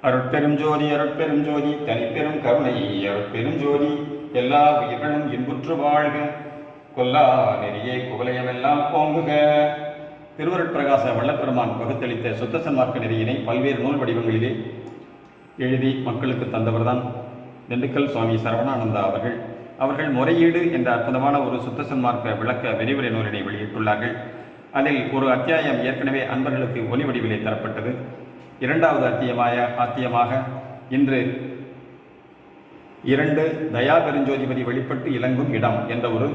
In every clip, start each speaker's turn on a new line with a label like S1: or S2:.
S1: அருட்பெரும் ஜோதி அருட்பெரும் ஜோதி தனிப்பெரும் கருணை அருட்பெரும் ஜோதி எல்லா உயிர்களும் இன்புற்று வாழ்க கொல்லா நெறியே குவலயமெல்லாம் ஓங்குக. திருவருட்பிரகாச வள்ளப்பெருமான் பகுத்தளித்த சுத்த சன்மார்க்க நெறியினை பல்வேறு நூல் வடிவங்களிலே எழுதி மக்களுக்கு தந்தவர்தான் திண்டுக்கல் சுவாமி சரவணானந்தா அவர்கள் முறையீடு என்ற அற்புதமான ஒரு சுத்த சன்மார்க்க விளக்க விரிவுரை நூலினை வெளியிட்டுள்ளார்கள். அதில் ஒரு அத்தியாயம் ஏற்கனவே அன்பர்களுக்கு ஒலி வடிவிலே தரப்பட்டது. இரண்டாவது அத்தியமாக இன்று 2 தயா பெருஞ்சோதிபதி வெளிப்பட்டு இலங்கும் இடம் என்ற ஒரு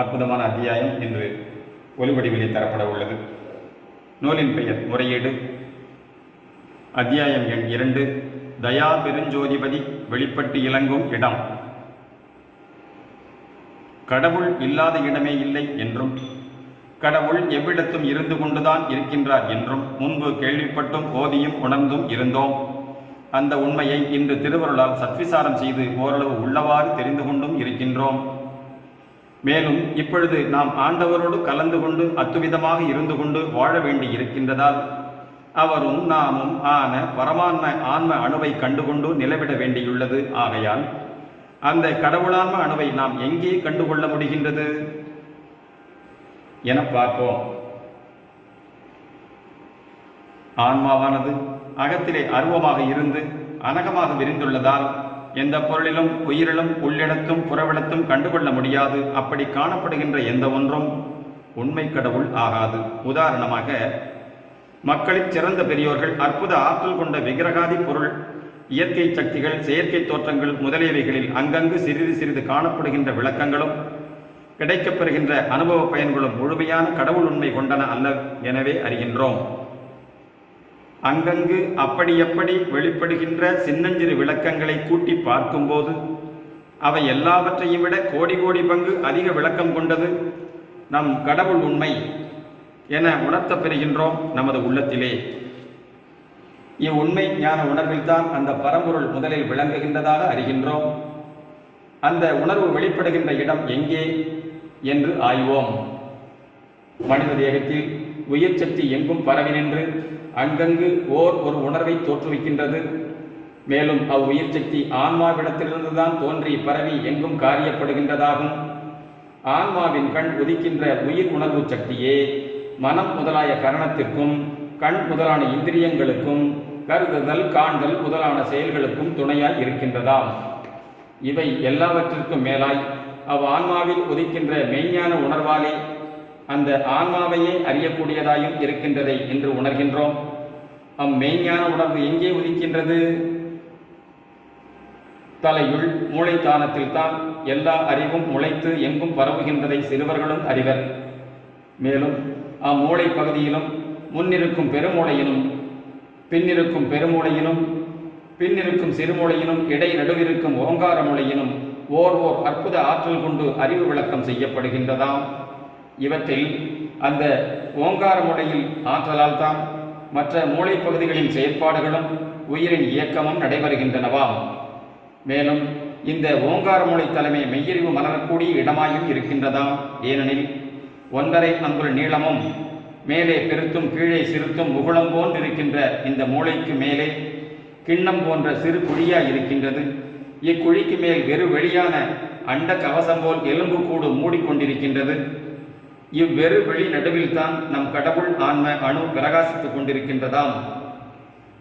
S1: அற்புதமான அத்தியாயம் இன்று ஒலி வடிவிலே தரப்பட உள்ளது. நூலின் பெயர் முறையீடு. அத்தியாயம் எண் 2 தயா பெருஞ்சோதிபதி வெளிப்பட்டு இலங்கும் இடம். கடவுள் இல்லாத இடமே இல்லை என்றும் கடவுள் எவ்விடத்தும் இருந்து கொண்டுதான் இருக்கின்றார் என்றும் முன்பு கேள்விப்பட்டும் ஓதியும் உணர்ந்தும் இருந்தோம். அந்த உண்மையை இன்று திருவருளால் சத்விசாரம் செய்து ஓரளவு உள்ளவாறு தெரிந்து கொண்டும் இருக்கின்றோம். மேலும் இப்பொழுது நாம் ஆண்டவரோடு கலந்து கொண்டு அத்துவிதமாக இருந்து கொண்டு வாழ வேண்டி இருக்கின்றதால் அவரும் நாமும் ஆன ஆன்ம அணுவை கண்டுகொண்டு நிலவிட வேண்டியுள்ளது. ஆகையால் அந்த கடவுளான்ம அணுவை நாம் எங்கே கண்டுகொள்ள முடிகின்றது என பார்ப்போம். ஆன்மாவானது அகத்திலே அருவமாக இருந்து அனகமாக விரிந்துள்ளதால் எந்த பொருளிலும் உயிரிலும் உள்ளிடத்தும் புறவிடத்தும் கண்டுகொள்ள முடியாது. அப்படி காணப்படுகின்ற எந்த ஒன்றும் உண்மை கடவுள் ஆகாது. உதாரணமாக, மக்களில் சிறந்த பெரியோர்கள் அற்புத ஆற்றல் கொண்ட விக்கிரகாதி பொருள், இயற்கை சக்திகள், செயற்கை தோற்றங்கள் முதலியவைகளில் அங்கங்கு சிறிது சிறிது காணப்படுகின்ற விளக்கங்களும் கிடைக்கப்பெறுகின்ற அனுபவ பயன்களும் முழுமையான கடவுள் உண்மை கொண்டன அல்ல எனவே அறிகின்றோம். அங்கங்கு அப்படி எப்படி வெளிப்படுகின்ற சின்னஞ்சிறு விளக்கங்களை கூட்டி பார்க்கும்போது அவை எல்லாவற்றையும் விட கோடி கோடி பங்கு அதிக விளக்கம் கொண்டது நம் கடவுள் உண்மை என உணர்த்தப் பெறுகின்றோம் நமது உள்ளத்திலே. இவ்வுண்மை ஞான உணர்வில்தான் அந்த பரம்பொருள் முதலில் விளங்குகின்றதாக அறிகின்றோம். அந்த உணர்வு வெளிப்படுகின்ற இடம் எங்கே என்று ஆய்வோம். மனித தேகத்தில் உயிர் சக்தி எங்கும் பரவி நின்று அங்கங்கு ஒரு உணர்வை தோற்றுவிக்கின்றது. மேலும் அவ்வுயிர் சக்தி ஆன்மாவிடத்திலிருந்துதான் தோன்றி பரவி எங்கும் காரியப்படுகின்றதாகும். ஆன்மாவின் கண் உதிக்கின்ற உயிர் உணர்வு சக்தியே மனம் முதலாய கரணத்திற்கும் கண் முதலான இந்திரியங்களுக்கும் கருதுதல் காண்தல் முதலான செயல்களுக்கும் துணையாய் இருக்கின்றதாம். இவை எல்லாவற்றிற்கும் மேலாய் ஆன்மாவில் உதிக்கின்ற மெய்ஞான உணர்வாலே அந்த ஆன்மாவையே அறியக்கூடியதாயும் இருக்கின்றதை என்று உணர்கின்றோம். மெய்ஞான உணர்வு எங்கே உதிக்கின்றது? தலையுள் மூளைத்தானத்தில் தான் எல்லா அறிவும் முளைத்து எங்கும் பரவுகின்றதை சிறுவர்களும் அறிவர். மேலும் அம்மூளை பகுதியிலும் முன்னிருக்கும் பெருமூளையினும் பின்னிருக்கும் பெருமூளையினும் பின்னிருக்கும் சிறுமூளையினும் இடை நடுவிருக்கும் ஓங்கார மூளையினும் ஓர் அற்புத ஆற்றல் கொண்டு அறிவு விளக்கம் செய்யப்படுகின்றதாம். இவற்றில் அந்த ஓங்கார மூளையில் ஆற்றலால் தான் மற்ற மூளை பகுதிகளின் செயற்பாடுகளும் உயிரின் இயக்கமும் நடைபெறுகின்றனவாம். மேலும் இந்த ஓங்கார மூளை தலைமை மெய்யறிவு மலரக்கூடிய இடமாயும் இருக்கின்றதாம். ஏனெனில் 1.5 அங்குல நீளமும் மேலே பெருத்தும் கீழே சிறுத்தும் முகுளம் போன்றிருக்கின்ற இந்த மூளைக்கு மேலே கிண்ணம் போன்ற சிறு குழியாய் இருக்கின்றது. இக்குழிக்கு மேல் வெறு வெளியான அண்ட கவசம் போல் எலும்பு கூடு மூடிக்கொண்டிருக்கின்றது. இவ்வெறு வெளி நடுவில் தான் நம் கடவுள் ஆன்ம அணு பிரகாசித்துக் கொண்டிருக்கின்றதாம்.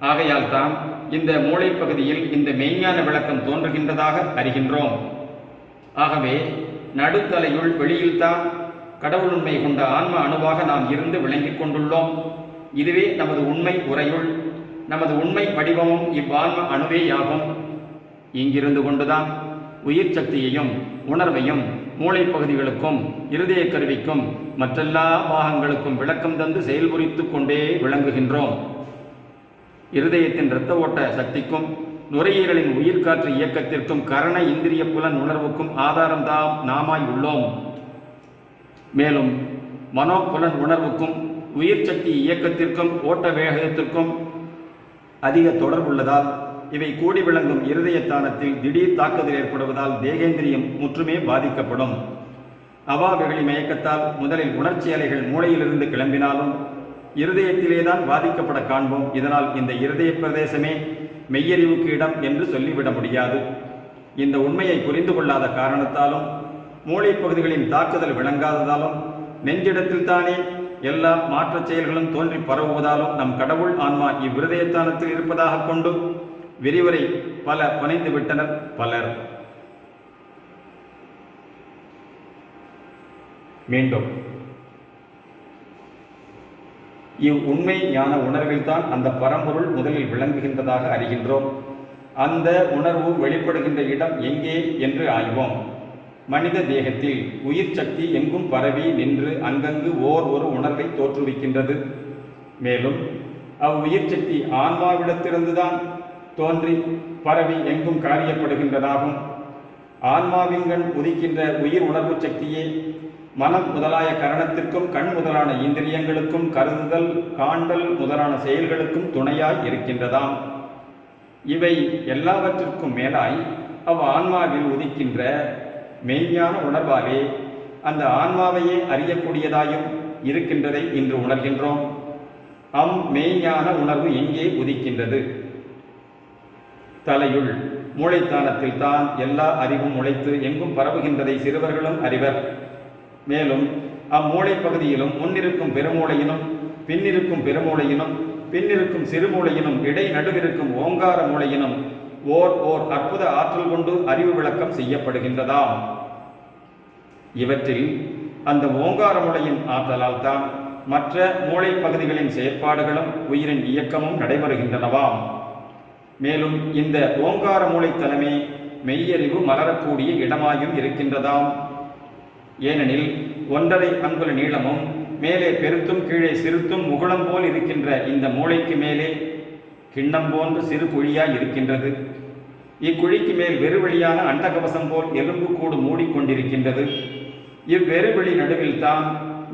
S1: ஆகையால் தான் இந்த மூளை பகுதியில் இந்த மெய்ஞான விளக்கம் தோன்றுகின்றதாக அறிகின்றோம். ஆகவே நடுத்தலையுள் வெளியில்தான் கடவுள் உண்மை கொண்ட ஆன்ம அணுவாக நாம் இருந்து விளங்கிக் கொண்டுள்ளோம். இதுவே நமது உண்மை உரையுள், நமது உண்மை வடிவமும் இவ்வான்ம அணுவேயாகும். இங்கிருந்து கொண்டுதான் உயிர் சக்தியையும் உணர்வையும் மூளை பகுதிகளுக்கும் இருதய கருவிக்கும் மற்றெல்லா பாகங்களுக்கும் விளக்கம் தந்து செயல்புரித்து கொண்டே விளங்குகின்றோம். இருதயத்தின் இரத்த ஓட்ட சக்திக்கும் நுரையீரலின் உயிர்காற்று இயக்கத்திற்கும் கரண இந்திரிய புலன் உணர்வுக்கும் ஆதாரம்தான் நாமாய் உள்ளோம். மேலும் மனோபுலன் உணர்வுக்கும் உயிர் சக்தி இயக்கத்திற்கும் ஓட்ட வேகத்திற்கும் அதிக தொடர்புள்ளதால் இவை கூடி விளங்கும் இருதயத்தானத்தில் திடீர் தாக்குதல் ஏற்படுவதால் தேகேந்திரியம் முற்றுமே பாதிக்கப்படும். அவாவெளி மயக்கத்தால் முதலில் உணர்ச்சி அலைகள் மூளையிலிருந்து கிளம்பினாலும் இருதயத்திலேதான் பாதிக்கப்பட காண்போம். இதனால் இந்த இருதய பிரதேசமே மெய்யறிவுக்கு இடம் என்று சொல்லிவிட முடியாது. இந்த உண்மையை புரிந்து கொள்ளாத காரணத்தாலும் மூளை பகுதிகளின் தாக்குதல் விளங்காததாலும் நெஞ்சிடத்தில் தானே எல்லா மாற்றச் செயல்களும் தோன்றி பரவுவதாலும் நம் கடவுள் ஆன்மா இவ்விருதயத்தானத்தில் இருப்பதாக கொண்டு விரிவுரை பல புனைந்து விட்டனர் பலர். மீண்டும் உண்மை ஞான உணர்வில்தான் அந்த பரம்பொருள் முதலில் விளங்குகின்றதாக அறிகின்றோம். அந்த உணர்வு வெளிப்படுகின்ற இடம் எங்கே என்று ஆய்வோம். மனித தேகத்தில் உயிர் சக்தி எங்கும் பரவி நின்று அங்கங்கு ஒரு உணர்வை தோற்றுவிக்கின்றது. மேலும் அவ்வுயிர் சக்தி ஆன்மாவிடத்திலிருந்துதான் தோன்றி பரவி எங்கும் காரியப்படுகின்றதாகும். ஆன்மாவின்கண் உதிக்கின்ற உயிர் உணர்வு சக்தியே மனம் முதலாய கரணத்திற்கும் கண் முதலான இந்திரியங்களுக்கும் கருதுதல் காண்டல் முதலான செயல்களுக்கும் துணையாய் இருக்கின்றதாம். இவை எல்லாவற்றிற்கும் மேலாய் ஆன்மாவில் உதிக்கின்ற மெய்ஞான உணர்வாலே அந்த ஆன்மாவையே அறியக்கூடியதாயும் இருக்கின்றதை இன்று உணர்கின்றோம். மெய்ஞான உணர்வு எங்கே உதிக்கின்றது? தலையுள் மூளைத்தானத்தில் தான் எல்லா அறிவும் முளைத்து எங்கும் பரவுகின்றதை சிறுவர்களும் அறிவர். மேலும் அம்மூளை பகுதியிலும் முன்னிருக்கும் பெருமூளையினும் பின்னிருக்கும் பெருமூளையினும் பின்னிருக்கும் சிறுமூளையினும் இடை நடுவிருக்கும் ஓங்கார மூளையினும் ஓர் அற்புத ஆற்றல் கொண்டு அறிவு விளக்கம் செய்யப்படுகின்றதாம். இவற்றில் அந்த ஓங்கார மூளையின் ஆற்றலால் தான் மற்ற மூளை பகுதிகளின் செயற்பாடுகளும் உயிரின் இயக்கமும் நடைபெறுகின்றனவாம். மேலும் இந்த ஓங்கார மூளை தலைமை மெய்யறிவு மலரக்கூடிய இடமாயும் இருக்கின்றதாம். ஏனெனில் 1.5 அங்குல நீளமும் மேலே பெருத்தும் கீழே சிறுத்தும் முகுளம் போல் இருக்கின்ற இந்த மூளைக்கு மேலே கிண்ணம் போன்ற சிறு குழியாய் இருக்கின்றது. இக்குழிக்கு மேல் வெறுவெளியான அண்டகவசம் போல் எலும்பு கூடு மூடிக்கொண்டிருக்கின்றது. இவ்வெறுவெளி நடுவில் தான்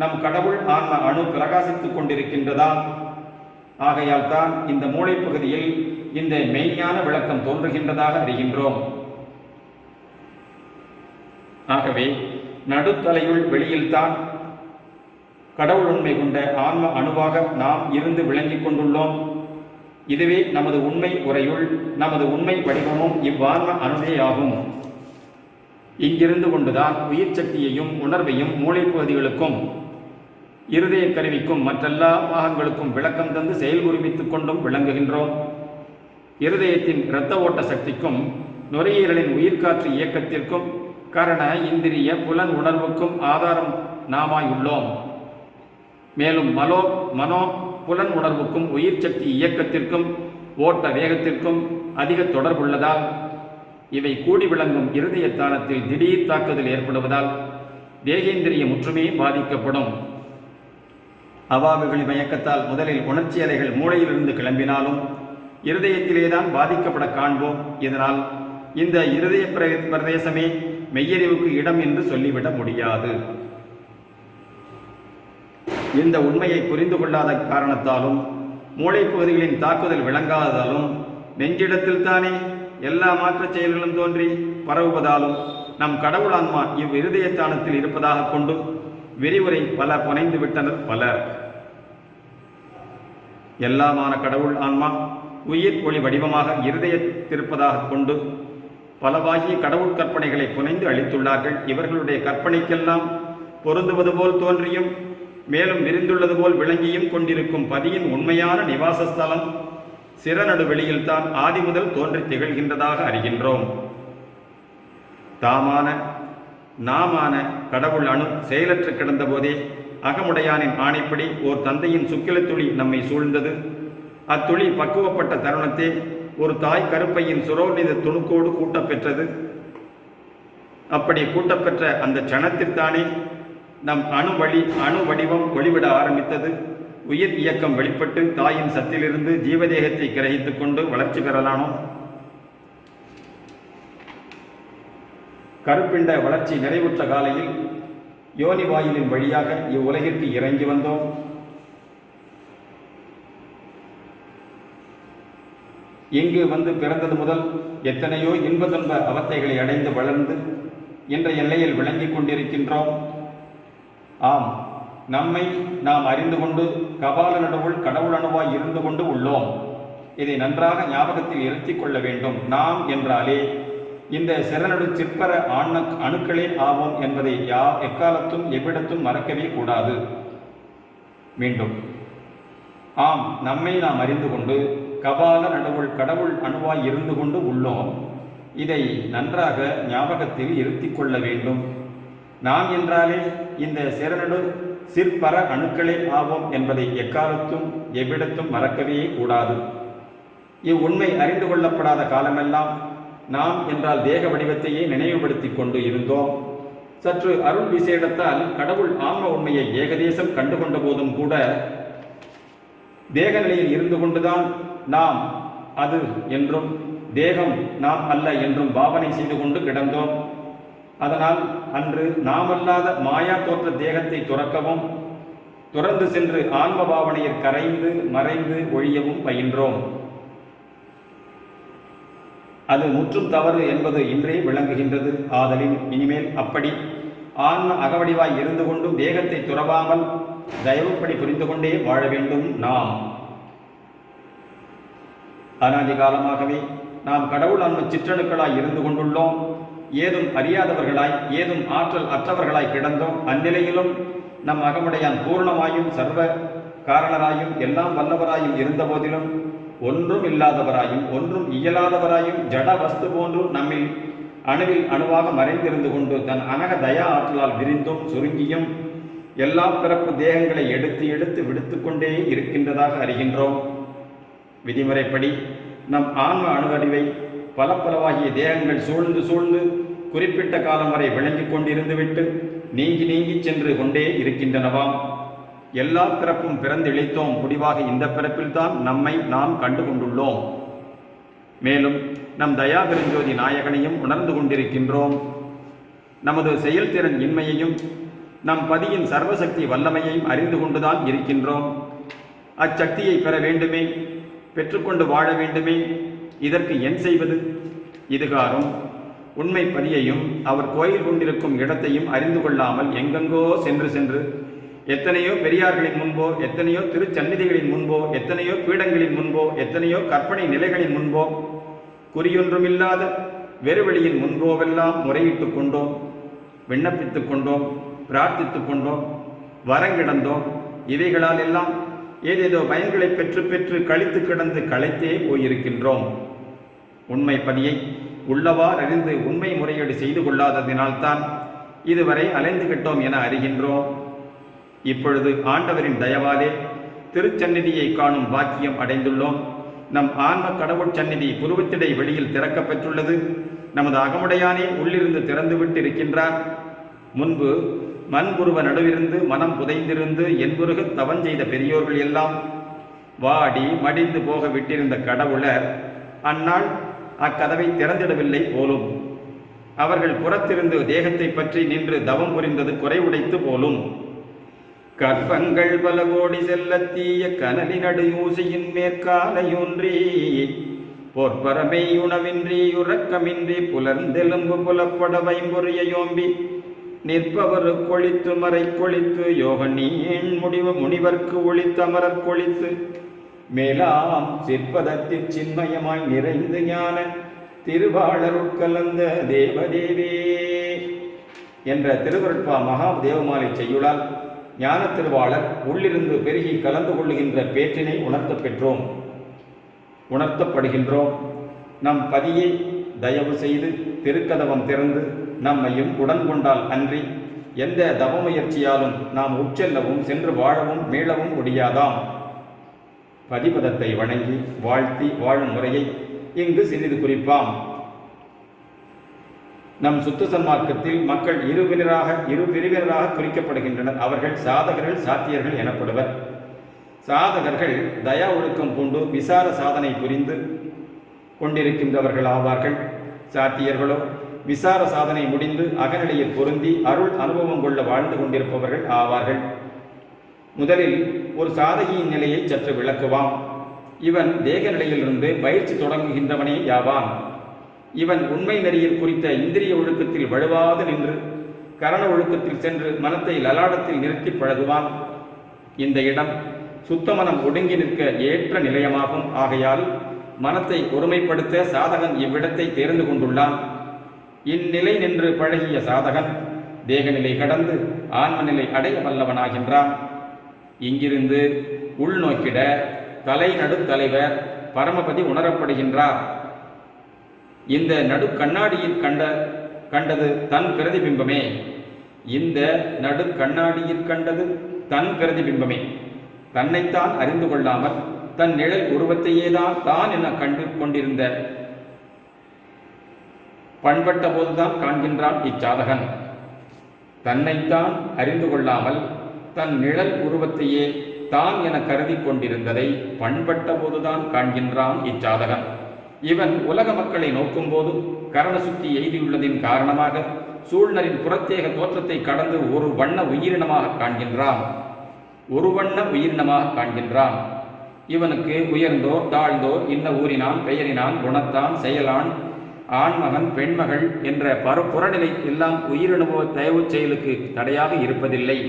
S1: நம் கடவுள் ஆன்ம அணு பிரகாசித்துக் கொண்டிருக்கின்றதாம். ஆகையால் தான் இந்த மூளை பகுதியில் இந்த மெய்ஞான விளக்கம் தோன்றுகின்றதாக அறிகின்றோம். ஆகவே நடுத்தலையுள் வெளியில்தான் கடவுள் உண்மை கொண்ட ஆன்ம அணுவாக நாம் இருந்து விளங்கிக் கொண்டுள்ளோம். இதுவே நமது உண்மை உரையுள் நமது உண்மை வடிவமும் இவ்வான்ம அணுவேயாகும். இங்கிருந்து கொண்டுதான் உயிர் சக்தியையும் உணர்வையும் மூளைப்பகுதிகளுக்கும் இருதய கருவிக்கும் மற்றெல்லா பாகங்களுக்கும் விளக்கம் தந்து செயல் குறிப்பித்துக் கொண்டும் விளங்குகின்றோம். இருதயத்தின் இரத்த ஓட்ட சக்திக்கும் நுரையீரலின் உயிர்காற்று இயக்கத்திற்கும் கரண இந்திரிய புலன் உணர்வுக்கும் ஆதாரம் நாமாயுள்ளோம். மேலும் மனோ புலன் உணர்வுக்கும் உயிர் சக்தி இயக்கத்திற்கும் ஓட்ட வேகத்திற்கும் அதிக தொடர்புள்ளதால் இவை கூடி விளங்கும் இருதயத்தானத்தில் திடீர் தாக்குதல் ஏற்படுவதால் தேகேந்திரிய முற்றுமே பாதிக்கப்படும். அவாவுகளின் மயக்கத்தால் முதலில் உணர்ச்சி அலைகள் மூளையிலிருந்து கிளம்பினாலும் இருதயத்திலேதான் பாதிக்கப்பட காண்போம். இதனால் இந்த இருதய பிரதேசமே மெய்யறிவுக்கு இடம் என்று சொல்லிவிட முடியாது. இந்த உண்மையை புரிந்து கொள்ளாத காரணத்தாலும் மூளை பகுதிகளின் தாக்குதல் விளங்காததாலும் நெஞ்சிடத்தில் தானே எல்லா மாற்றச் செயல்களும் தோன்றி பரவுவதாலும் நம் கடவுள் ஆன்மா இவ்விருதயத்தானத்தில் இருப்பதாக கொண்டு விரிவுரை பல புனைந்து விட்டனர் பலர். எல்லாமான கடவுள் ஆன்மா உயிர் ஒளி வடிவமாக இருதயத்திருப்பதாக கொண்டு பலவாகிய கடவுள் கற்பனைகளை புனைந்து அளித்துள்ளார்கள். இவர்களுடைய கற்பனைக்கெல்லாம் பொருந்துவது போல் தோன்றியும் மேலும் விரிந்துள்ளது போல் விளங்கியும் கொண்டிருக்கும் பதியின் உண்மையான நிவாசஸ்தலம் சிறநடு வெளியில்தான் ஆதி முதல் தோன்றி திகழ்கின்றதாக அறிகின்றோம். நாமான கடவுள் அணு செயலற்று கிடந்த போதே அகமுடையானின் ஆணைப்படி ஓர் தந்தையின் சுக்கிலத்துளி நம்மை சூழ்ந்தது. அத்துளி பக்குவப்பட்ட தருணத்தே ஒரு தாய் கருப்பையின் சுரோநித துணுக்கோடு கூட்டப்பெற்றது. அப்படி கூட்டப்பெற்ற அந்த சணத்திற்கானே நம் அணு வடிவம் ஒளிவிட ஆரம்பித்தது. உயிர் இயக்கம் வெளிப்பட்டு தாயின் சத்திலிருந்து ஜீவதேகத்தை கிரகித்துக் கொண்டு வளர்ச்சி பெறலானோம். கருப்பிண்ட வளர்ச்சி நிறைவுற்ற காலையில் யோனி வாயிலின் வழியாக இவ்வுலகிற்கு இறங்கி வந்தோம். இங்கு வந்து பிறந்தது முதல் எத்தனையோ இன்ப துன்ப அவத்தைகளை அடைந்து வளர்ந்து என்ற எல்லையில் விளங்கிக் கொண்டிருக்கின்றோம். ஆம், நம்மை நாம் அறிந்து கொண்டு கபால நடுவுள் கடவுள் அணுவாய் இருந்து கொண்டு உள்ளோம். இதை நன்றாக ஞாபகத்தில் இருத்திக் கொள்ள வேண்டும். நாம் என்றாலே இந்த சிறநடு சிற்பர அணுக்களே ஆவோம் என்பதை எக்காலத்தும் எவ்விடத்தும் மறக்கவே கூடாது. மீண்டும், ஆம், நம்மை நாம் அறிந்து கொண்டு கபால நடுவுள் கடவுள் அணுவாய் இருந்து கொண்டு உள்ளோம். இதை நன்றாக ஞாபகத்தில் இருத்திக் கொள்ள வேண்டும். நாம் என்றாலே இந்த சிறநடு சிற்பர அணுக்களே ஆவோம் என்பதை எக்காலத்தும் எவ்விடத்தும் மறக்கவே கூடாது. இவ்வுண்மை அறிந்து கொள்ளப்படாத காலமெல்லாம் நாம் என்றால் தேக வடிவத்தையே நினைவுபடுத்தி கொண்டு இருந்தோம். சற்று அருள் விசேடத்தால் கடவுள் ஆன்ம உண்மையை ஏகதேசம் கண்டுகொண்ட போதும் கூட தேக நிலையில் இருந்து கொண்டுதான் நாம் அது என்றும் தேகம் நாம் அல்ல என்றும் பாவனை செய்து கொண்டு கிடந்தோம். அதனால் அன்று நாமல்லாத மாயா தோற்ற தேகத்தை துறக்கவும் துறந்து சென்று ஆன்ம பாவனையில் கரைந்து மறைந்து ஒழியவும் பயின்றோம். அது முற்றும் தவறு என்பது இன்றே விளங்குகின்றது. ஆதலின் இனிமேல் அப்படி ஆன்ம அகவடிவாய் இருந்து கொண்டும் தேகத்தை துறவாமல் தயவுப்படி புரிந்து கொண்டே வாழ வேண்டும். நாம் அனாதி காலமாகவே நாம் கடவுள் ஆன்ம சிற்றணுக்களாய் இருந்து கொண்டுள்ளோம். ஏதும் அறியாதவர்களாய் ஏதும் ஆற்றல் அற்றவர்களாய் கிடந்தோம். அந்நிலையிலும் நம் அகமுடையான் பூர்ணமாயும் சர்வ காரணராயும் எல்லாம் வல்லவராயும் இருந்த போதிலும் ஒன்றும் இல்லாதவராயும் ஒன்றும் இயலாதவராயும் ஜட வஸ்து போன்று நம்மில் அணுவில் அணுவாக மறைந்திருந்து கொண்டு தன் அனக தயா ஆற்றலால் விரிந்தும் சுருங்கியும் எல்லா பிறப்பு தேகங்களை எடுத்து எடுத்து விடுத்து கொண்டே இருக்கின்றதாக அறிகின்றோம். விதிமுறைப்படி நம் ஆன்ம அணுவடிவை பல பலவாகிய தேகங்கள் சூழ்ந்து சூழ்ந்து குறிப்பிட்ட காலம் வரை விளங்கிக் கொண்டிருந்துவிட்டு நீங்கி நீங்கி சென்று கொண்டே இருக்கின்றனவாம். எல்லா பிறப்பும் பிறந்து இழைத்தோம். முடிவாக இந்த பிறப்பில்தான் நம்மை நாம் கண்டு கொண்டுள்ளோம். மேலும் நம் தயாபெருஞ்சோதி நாயகனையும் உணர்ந்து கொண்டிருக்கின்றோம். நமது செயல்திறன் இன்மையையும் நம் பதியின் சர்வசக்தி வல்லமையையும் அறிந்து கொண்டுதான் இருக்கின்றோம். அச்சக்தியை பெற வேண்டுமே, பெற்றுக்கொண்டு வாழ வேண்டுமே. இதற்கு என் செய்வது? இதுகாரும் உண்மை பதியையும் அவர் கோயில் கொண்டிருக்கும் இடத்தையும் அறிந்து கொள்ளாமல் எங்கெங்கோ சென்று சென்று எத்தனையோ பெரியார்களின் முன்போ எத்தனையோ திருச்சந்நிதிகளின் முன்போ எத்தனையோ பீடங்களின் முன்போ எத்தனையோ கற்பனை நிலைகளின் முன்போ குறியொன்றுமில்லாத வெறுவெளியின் முன்போவெல்லாம் முறையிட்டு கொண்டோம், விண்ணப்பித்து கொண்டோம், பிரார்த்தித்து கொண்டோம், வரங்கிடந்தோம். இவைகளால் எல்லாம் ஏதேதோ பயன்களை பெற்று பெற்று கழித்து கிடந்து களைத்தே போயிருக்கின்றோம். உண்மை பதியை உள்ளவார் அறிந்து உண்மை முறையீடு செய்து கொள்ளாததினால்தான் இதுவரை அலைந்து கிட்டோம் என அறிகின்றோம். இப்பொழுது ஆண்டவரின் தயவாலே திருச்சந்நிதியை காணும் பாக்கியம் அடைந்துள்ளோம். நம் ஆன்ம கடவுள் சந்நிதி புருவத்திடை வெளியில் திறக்கப் பெற்றுள்ளது. நமது அகமுடையானே உள்ளிருந்து திறந்துவிட்டு இருக்கின்றார். முன்பு மண்புருவ நடுவிருந்து மனம் புதைந்திருந்து என்புருக தவன் செய்த பெரியோர்கள் எல்லாம் வாடி மடிந்து போக விட்டிருந்த கடவுளர் அந்நாள் அக்கதவை திறந்திடவில்லை போலும். அவர்கள் புறத்திருந்து தேகத்தை பற்றி நின்று தவம் புரிந்தது குறைவுடைத்து போலும். கற்பங்கள் பல கோடி செல்லத்தீய கனலினடு ஊசியின் மேற்காலையூன்றி போர்ப்பரமை உணவின்றி உறக்கமின்றி புலர்ந்தெலும்பு புலப்பட வைம்பொறிய யோம்பி நிற்பவர் கொளித்து மறை கொளித்து யோக நீண் முடிவு முனிவர்க்கு ஒளித்தமரர் கொளித்து மேலாம் சிற்பதத்தில் சின்மயமாய் நிறைந்து ஞான திருவாளருட்கலந்த தேவதேவே என்ற திருவருட்பா மகா தேவமாலை செய்யுளால் ஞான திருவாளர் உள்ளிருந்து பெருகி கலந்து கொள்ளுகின்ற பேற்றினை உணர்த்தப் பெற்றோம், உணர்த்தப்படுகின்றோம். நம் பதியை தயவு செய்து திருக்கதவம் திறந்து நம்மையும் உடன் கொண்டால் அன்றி எந்த தவ முயற்சியாலும் நாம் உட்செல்லவும் சென்று வாழவும் மீளவும் முடியாதாம். பதிபதத்தை வணங்கி வாழ்த்தி வாழும் முறையை இங்கு சிறிது குறிப்பாம். நம் சுத்த சன்மார்க்கத்தில் மக்கள் இரு பிரிவினராக குறிக்கப்படுகின்றனர். அவர்கள் சாதகர்கள், சாத்தியர்கள் எனப்படுவர். சாதகர்கள் தயா ஒழுக்கம் கொண்டு விசார சாதனை புரிந்து கொண்டிருக்கின்றவர்கள் ஆவார்கள். சாத்தியர்களோ விசார சாதனை முடிந்து அகநிலையில் பொருந்தி அருள் அனுபவம் கொள்ள வாழ்ந்து கொண்டிருப்பவர்கள் ஆவார்கள். முதலில் ஒரு சாதகியின் நிலையை சற்று விளக்குவாம். இவன் தேக நிலையிலிருந்து பயிற்சி தொடங்குகின்றவனே யாவான். இவன் உண்மை நெறியில் குறித்த இந்திரிய ஒழுக்கத்தில் வலுவாது நின்று கரண ஒழுக்கத்தில் சென்று மனத்தை லலாடத்தில் நிறுத்தி பழகுவான். இந்த இடம் சுத்தமனம் ஒடுங்கி நிற்க ஏற்ற நிலையமாகும். ஆகையால் மனத்தை ஒருமைப்படுத்த சாதகன் இவ்விடத்தை தேர்ந்து கொண்டுள்ளான். இந்நிலை நின்று பழகிய சாதகன் தேகநிலை கடந்து ஆன்மநிலை அடைய வல்லவனாகின்றான். இங்கிருந்து உள்நோக்கிட தலை நடுத்தலைவர் பரமபதி உணரப்படுகின்றார். இந்த நடு கண்ணாடியில் கண்டது தன் பிரதிபிம்பமே. இந்த நடு கண்ணாடியில் கண்டது தன் பிரதிபிம்பமே. தன்னைத்தான் அறிந்து கொள்ளாமல் தன் நிழல் உருவத்தையேதான் தான் என கண்டு கொண்டிருந்த பண்பட்ட போதுதான் காண்கின்றான் இச்சாதகன். தன்னைத்தான் அறிந்து கொள்ளாமல் தன் நிழல் உருவத்தையே தான் என கருதி கொண்டிருந்ததை பண்பட்ட போதுதான் காண்கின்றான் இச்சாதகன். இவன் உலக மக்களை நோக்கும்போது கரணசுத்தி எய்தியுள்ளதின் காரணமாக சூழ்நரின் புறத்தேக தோற்றத்தை கடந்து ஒரு வண்ண உயிரினமாக காண்கின்றான். ஒரு வண்ண உயிரினமாக காண்கின்றான். இவனுக்கு உயர்ந்தோர் தாழ்ந்தோர், இன்ன ஊரினான், பெயரினான், குணத்தான், செயலான், ஆண்மகன், பெண்மகள் என்ற புறநிலை எல்லாம் உயிரினவோ தயவு செயலுக்கு தடையாக இருப்பதில்லை.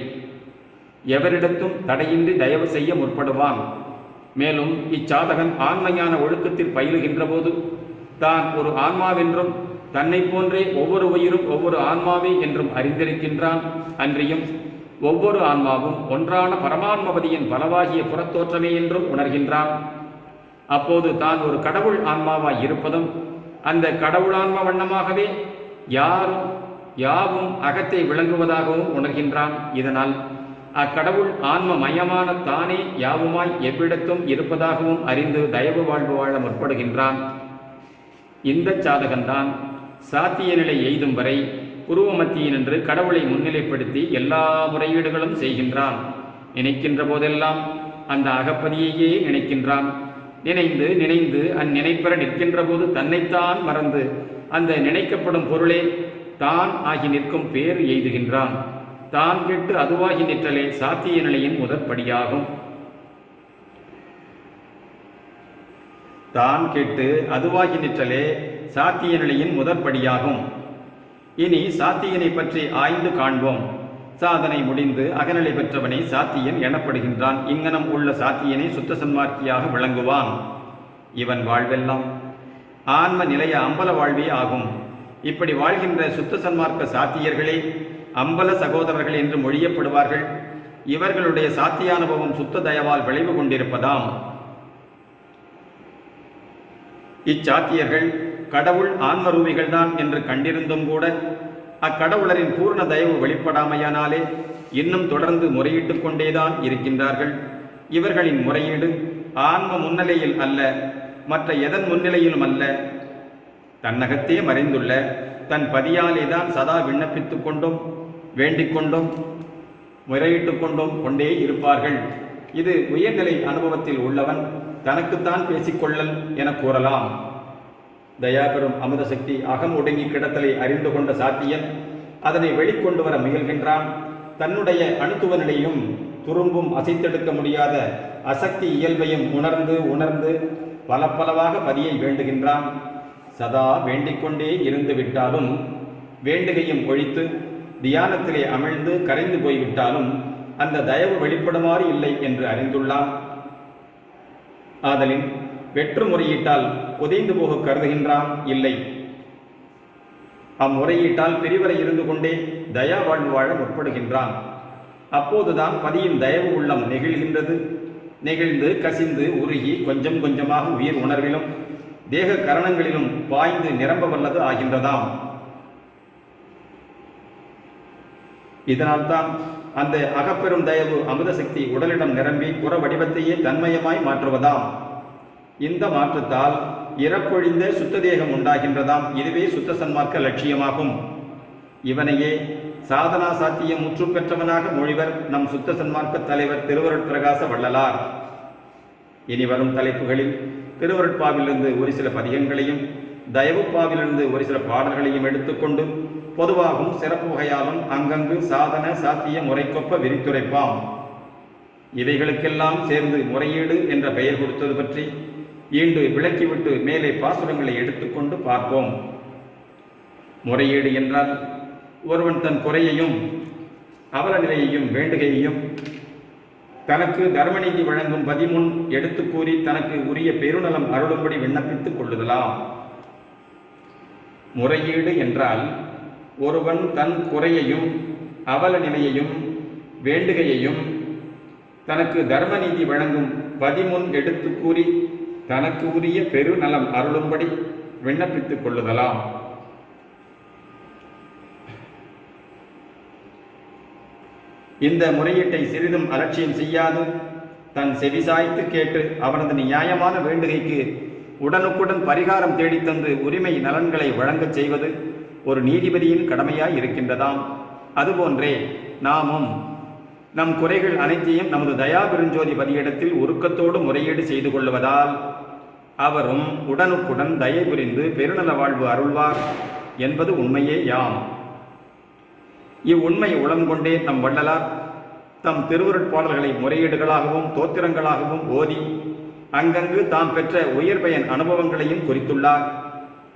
S1: எவரிடத்தும் தடையின்றி தயவு செய்ய முற்படுவான். மேலும் இச்சாதகன் ஆன்மையான ஒழுக்கத்தில் பயிலுகின்ற போது தான் ஒரு ஆன்மாவென்றும் தன்னை போன்றே ஒவ்வொரு உயிரும் ஒவ்வொரு ஆன்மாவே என்றும் அறிந்திருக்கின்றான். அன்றியும் ஒவ்வொரு ஆன்மாவும் ஒன்றான பரமான்மபதியின் பலவாகிய புறத்தோற்றமே என்றும் உணர்கின்றான். அப்போது தான் ஒரு கடவுள் ஆன்மாவாய் இருப்பதும் அந்த கடவுளான்ம வண்ணமாகவே யாவும் அகத்தை விளங்குவதாகவும் உணர்கின்றான். இதனால் அக்கடவுள் ஆன்ம மயமான தானே யாவுமாய் எவ்விடத்தும் இருப்பதாகவும் அறிந்து தயவு வாழ்வு வாழ முற்படுகின்றான். இந்த சாதகன்தான் சாத்திய நிலை எய்தும் வரை உருவ மத்தியினின்று கடவுளை முன்னிலைப்படுத்தி எல்லா முறையீடுகளும் செய்கின்றான். நினைக்கின்ற போதெல்லாம் அந்த அகப்பதியையே நினைக்கின்றான். நினைந்து நினைந்து அந்நினைப்பெற நிற்கின்ற போது தன்னைத்தான் மறந்து அந்த நினைக்கப்படும் பொருளே தான் ஆகி நிற்கும் பேர் எய்துகின்றான். தான் கெட்டு அதுவாகி நிற்றலே சாத்திய நிலையின் முதற்படியாகும். தான் கெட்டு அதுவாகி நிற்றலே சாத்திய நிலையின் முதற்படியாகும். இனி சாத்தியனை பற்றி ஆய்ந்து காண்போம். சாதனை முடிந்து அகநிலை பெற்றவனை சாத்தியன் எனப்படுகின்றான். இங்கனம் உள்ள சாத்தியனை சுத்த சன்மார்க்கியாக விளங்குவான். இவன் வாழ்வெல்லாம் ஆன்ம நிலைய அம்பல வாழ்வே ஆகும். இப்படி வாழ்கின்ற சுத்த சன்மார்க்க சாத்தியர்களே அம்பல சகோதரர்கள் என்று மொழியப்படுவார்கள். இவர்களுடைய சாத்தியானுபவம் சுத்த தயவால் விளைவு கொண்டிருப்பதாம். இச்சாத்தியர்கள் கடவுள் ஆன்மரூபிகள்தான் என்று கண்டிருந்தும் கூட அக்கடவுளரின் பூர்ண தயவு வெளிப்படாமையானாலே இன்னும் தொடர்ந்து முறையிட்டுக் கொண்டேதான் இருக்கின்றார்கள். இவர்களின் முறையீடு ஆன்ம முன்னிலையில் அல்ல, மற்ற எதன் முன்னிலையிலும் அல்ல, தன்னகத்தே மறைந்துள்ள தன் பதியாலேதான் சதா விண்ணப்பித்துக் கொண்டும் வேண்டிக் கொண்டும் முறையிட்டு கொண்டே இருப்பார்கள். இது உயர்நிலை அனுபவத்தில் உள்ளவன் தனக்குத்தான் பேசிக்கொள்ளல் என கூறலாம். தயாபெறும் அமுத சக்தி அகம் ஒடுங்கி கிடத்தலை அறிந்து கொண்ட சாத்தியன் அதனை வெளிக்கொண்டு வர முயல்கின்றான். தன்னுடைய அணுத்துவ நிலையும் துரும்பும் அசைத்தெடுக்க முடியாத அசக்தி இயல்பையும் உணர்ந்து பலவாக பதியை வேண்டுகின்றான். சதா வேண்டிக்கொண்டே இருந்து விட்டாலும் வேண்டுகையும் ஒழித்து தியானத்திலே அமிழ்ந்து கரைந்து போய்விட்டாலும் அந்த தயவு வெளிப்படுமாறு இல்லை என்று அறிந்துள்ளான். ஆதலின் வெற்று முறையீட்டால் புதைந்து போக கருதுகின்றான் இல்லை. அம்முறையீட்டால் பிரிவரை இருந்து கொண்டே தயா வாழ்வு வாழ முற்படுகின்றான். அப்போதுதான் பதியின் தயவு உள்ளம் நெகிழ்ந்து கசிந்து உருகி கொஞ்சம் கொஞ்சமாக உயிர் உணர்விலும் தேக கரணங்களிலும் பாய்ந்து நிரம்ப வல்லது ஆகின்றதாம். இதனால்தான் அந்த அகப்பெரும் தயவு அமுத சக்தி உடலிடம் நிரம்பி புற வடிவத்தையே தன்மயமாய் மாற்றுவதாம். இந்த மாற்றத்தால் இறப்பொழிந்த சுத்த தேகம் உண்டாகின்றதாம். இதுவே சுத்த சன்மார்க்க லட்சியமாகும். இவனையே சாதனா சாத்தியம் முற்று பெற்றவனாக மொழிவர் நம் சுத்த சன்மார்க்க தலைவர் திருவருட்பிரகாச வள்ளலார். இனி வரும் தலைப்புகளில் திருவருட்பாவிலிருந்து ஒரு சில பதிகங்களையும் தயவுப்பாவிலிருந்து ஒரு சில பாடல்களையும் எடுத்துக்கொண்டு பொதுவாகவும் சிறப்பு வகையாலும் அங்கங்கு சாதன சாத்திய முறைக்கொப்ப விரித்துரைப்பாம். இவைகளுக்கெல்லாம் சேர்ந்து முறையீடு என்ற பெயர் கொடுத்தது பற்றி ஈண்டு விளக்கிவிட்டு மேலே பாசுரங்களை எடுத்துக்கொண்டு பார்ப்போம். முறையீடு என்றால் ஒருவன் தன் குறையையும் அவல நிலையையும் வேண்டுகையையும் தனக்கு தர்மநீதி வழங்கும் பதிமுன் எடுத்து கூறி தனக்கு உரிய பெருநலம் அருளும்படி விண்ணப்பித்துக் கொள்ளுதலாம். முறையீடு என்றால் ஒருவன் தன் குறையையும் அவல நிலையையும் வேண்டுகையையும் தனக்கு தர்மநீதி வழங்கும் பதிமுன் எடுத்து கூறி தனக்கு உரிய பெருநலம் அருளும்படி விண்ணப்பித்துக் கொள்ளுதலாம். இந்த முறையீட்டை சிறிதும் அலட்சியம் செய்யாது தன் செவிசாய்த்து கேட்டு அவனது நியாயமான வேண்டுகைக்கு உடனுக்குடன் பரிகாரம் தேடித்தந்து உரிமை நலன்களை வழங்கச் செய்வது ஒரு நீதிபதியின் கடமையாய் இருக்கின்றதாம். அதுபோன்றே நாமும் நம் குறைகள் அனைத்தையும் நமது தயாபெருஞ்சோதி பதியிடத்தில் உருக்கத்தோடு முறையீடு செய்து கொள்வதால் அவரும் உடனுக்குடன் தயை புரிந்து பெருநல வாழ்வு அருள்வார் என்பது உண்மையே யாம். இவ்வுண்மை உளங்கொண்டே நம் வள்ளலார் தம் திருவுருட்பாடல்களை முறையீடுகளாகவும் தோத்திரங்களாகவும் ஓதி அங்கங்கு தாம் பெற்ற உயர் பயன் அனுபவங்களையும் குறித்துள்ளார்.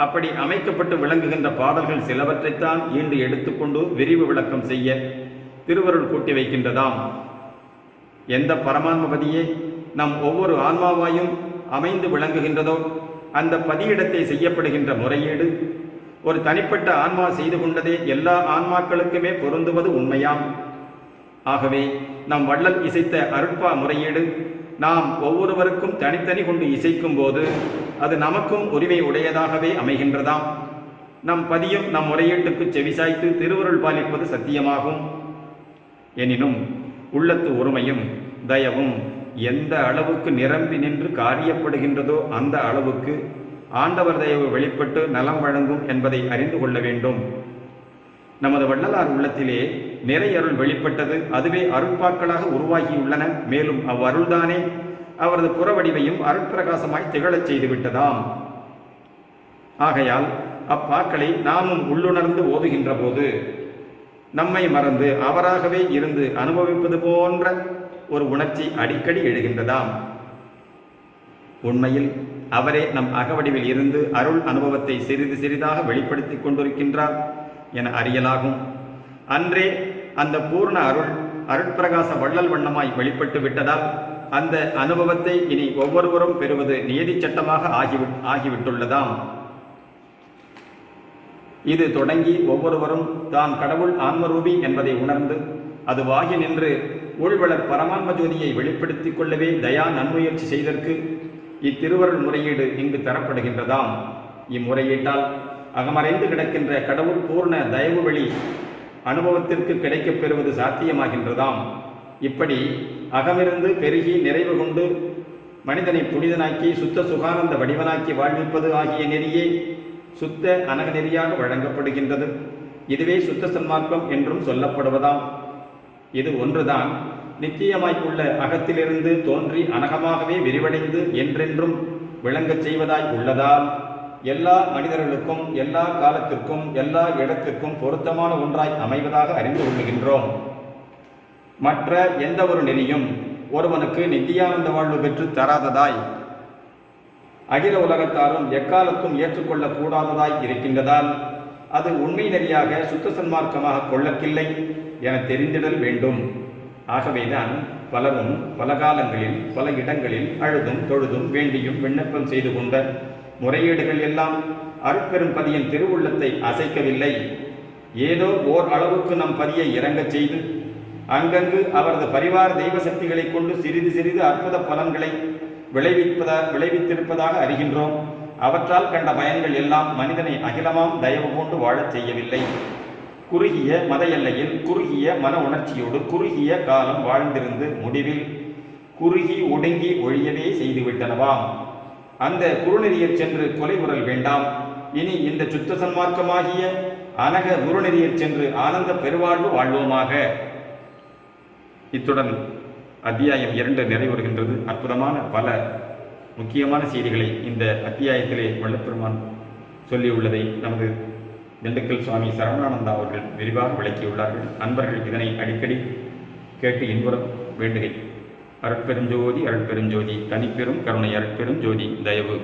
S1: அப்படி அமைக்கப்பட்டு விளங்குகின்ற பாடல்கள் சிலவற்றைத்தான் ஈண்டு எடுத்துக்கொண்டு விரிவு விளக்கம் செய்ய திருவருள் கூட்டி வைக்கின்றதாம். எந்த பரமான்மபதியே நம் ஒவ்வொரு ஆன்மாவாயும் அமைந்து விளங்குகின்றதோ அந்த பதியிடத்தை செய்யப்படுகின்ற முறையீடு ஒரு தனிப்பட்ட ஆன்மா செய்து கொண்டதே எல்லா ஆன்மாக்களுக்குமே பொருந்துவது உண்மையாம். ஆகவே நம் வள்ளல் இசைத்த அருட்பா முறையீடு நாம் ஒவ்வொருவருக்கும் தனித்தனி கொண்டு இசைக்கும் போது அது நமக்கும் உரிமை உடையதாகவே அமைகின்றதாம். நம் பதியும் நம் முறையீட்டுக்கு செவிசாய்த்து திருவருள் பாலிப்பது சத்தியமாகும். எனினும் உள்ளத்து ஒருமையும் தயவும் எந்த அளவுக்கு நிரம்பி நின்று காரியப்படுகின்றதோ அந்த அளவுக்கு ஆண்டவர் தயவு வெளிப்பட்டு நலம் வழங்கும் என்பதை அறிந்து கொள்ள வேண்டும். நமது வள்ளலார் உள்ளத்திலே நிறையருள் வெளிப்பட்டது அதுவே அருட்பாக்களாக உருவாகியுள்ளன. மேலும் அவ்வருள்தானே அவரது புறவடிவையும் அருட்பிரகாசமாய் திகழச் செய்துவிட்டதாம். ஆகையால் அப்பாக்களை நாமும் உள்ளுணர்ந்து ஓதுகின்ற போது நம்மை மறந்து அவராகவே இருந்து அனுபவிப்பது போன்ற ஒரு உணர்ச்சி அடிக்கடி எழுகின்றதாம். உண்மையில் அவரே நம் அகவடிவில் இருந்து அருள் அனுபவத்தை சிறிது சிறிதாக வெளிப்படுத்தி கொண்டிருக்கின்றார் என அறியலாகும். அன்றே அந்த பூர்ண அருட்பிரகாச வள்ளல் வண்ணமாய் வெளிப்பட்டு விட்டதால் அந்த அனுபவத்தை இனி ஒவ்வொருவரும் பெறுவது நியதி சட்டமாக ஆகிவிட்டுள்ளதாம். இது தொடங்கி ஒவ்வொருவரும் தான் கடவுள் ஆன்மரூபி என்பதை உணர்ந்து அதுவாகி நின்று உள்வளர் பரமான்ம ஜோதியை வெளிப்படுத்திக் கொள்ளவே தயா நன்முயற்சி செய்தற்கு இத்திருவருள் முறையீடு இங்கு தரப்படுகின்றதாம். இம்முறையீட்டால் அகமறைந்து கிடக்கின்ற கடவுள் பூர்ண தயவு வழி அனுபவத்திற்கு கிடைக்கப் பெறுவது சாத்தியமாகின்றதாம். இப்படி அகமிருந்து பெருகி நிறைவு கொண்டு மனிதனை புனிதனாக்கி சுத்த சுகானந்த வடிவனாக்கி வாழ்விப்பது ஆகிய நெறியே சுத்த அனக நெறியாக வழங்கப்படுகின்றது. இதுவே சுத்த சன்மார்க்கம் என்றும் சொல்லப்படுவதாம். இது ஒன்றுதான் நித்தியமாய்க்குள்ள அகத்திலிருந்து தோன்றி அனகமாகவே விரிவடைந்து என்றென்றும் விளங்கச் செய்வதாய் உள்ளதால் எல்லா மனிதர்களுக்கும் எல்லா காலத்திற்கும் எல்லா இடத்திற்கும் பொருத்தமான ஒன்றாய் அமைவதாக அறிந்து கொள்ளுகின்றோம். மற்ற எந்த ஒரு நெறியும் ஒருவனுக்கு நித்தியானந்த வாழ்வு பெற்று தராததாய் அகில உலகத்தாரும் எக்காலத்தும் ஏற்றுக்கொள்ளக்கூடாததாய் இருக்கின்றதால் அது உண்மை நெறியாக சுத்த சன்மார்க்கமாக கொள்ளக்கில்லை என தெரிந்திடல் வேண்டும். ஆகவேதான் பலரும் பல காலங்களில் பல இடங்களில் அழுதும் தொழுதும் வேண்டியும் விண்ணப்பம் செய்து கொண்ட முறையீடுகள் எல்லாம் அருட்பெரும் பதியின் திருவுள்ளத்தை அசைக்கவில்லை. ஏதோ ஓர் அளவுக்கு நம் பதியை இறங்கச் செய்து அங்கங்கு அவரது பரிவார தெய்வ சக்திகளை கொண்டு சிறிது சிறிது அற்புத பலன்களை விளைவித்திருப்பதாக அறிகின்றோம். அவற்றால் கண்ட பயன்கள் எல்லாம் மனிதனை அகிலமாம் தயவு கொண்டு வாழச் செய்யவில்லை. குறுகிய மத எல்லையில் குறுகிய மன உணர்ச்சியோடு குறுகிய காலம் வாழ்ந்திருந்து முடிவில் குறுகி ஒடுங்கி ஒழியவே செய்துவிட்டனவாம். அந்த குறுநெறியச் சென்று கொலை உறல் வேண்டாம். இனி இந்த சுத்த சன்மார்க்கமாகிய அனக குருநெறியச் சென்று ஆனந்த பெருவாழ்வு வாழ்வோமாக. இத்துடன் அத்தியாயம் 2 நிறைவுறுகின்றது. அற்புதமான பல முக்கியமான செய்திகளை இந்த அத்தியாயத்திலே வள்ளற்பெருமான் சொல்லியுள்ளதை நமது திண்டுக்கல் சுவாமி சரவணானந்தா அவர்கள் விரிவாக விளக்கியுள்ளார்கள். அன்பர்கள் இதனை அடிக்கடி கேட்டு இன்புற வேண்டுகை. அருட்பெருஞ்சோதி அருட்பெருஞ்சோதி தனிப்பெரும் கருணை அருட்பெரும் ஜோதி தயவு.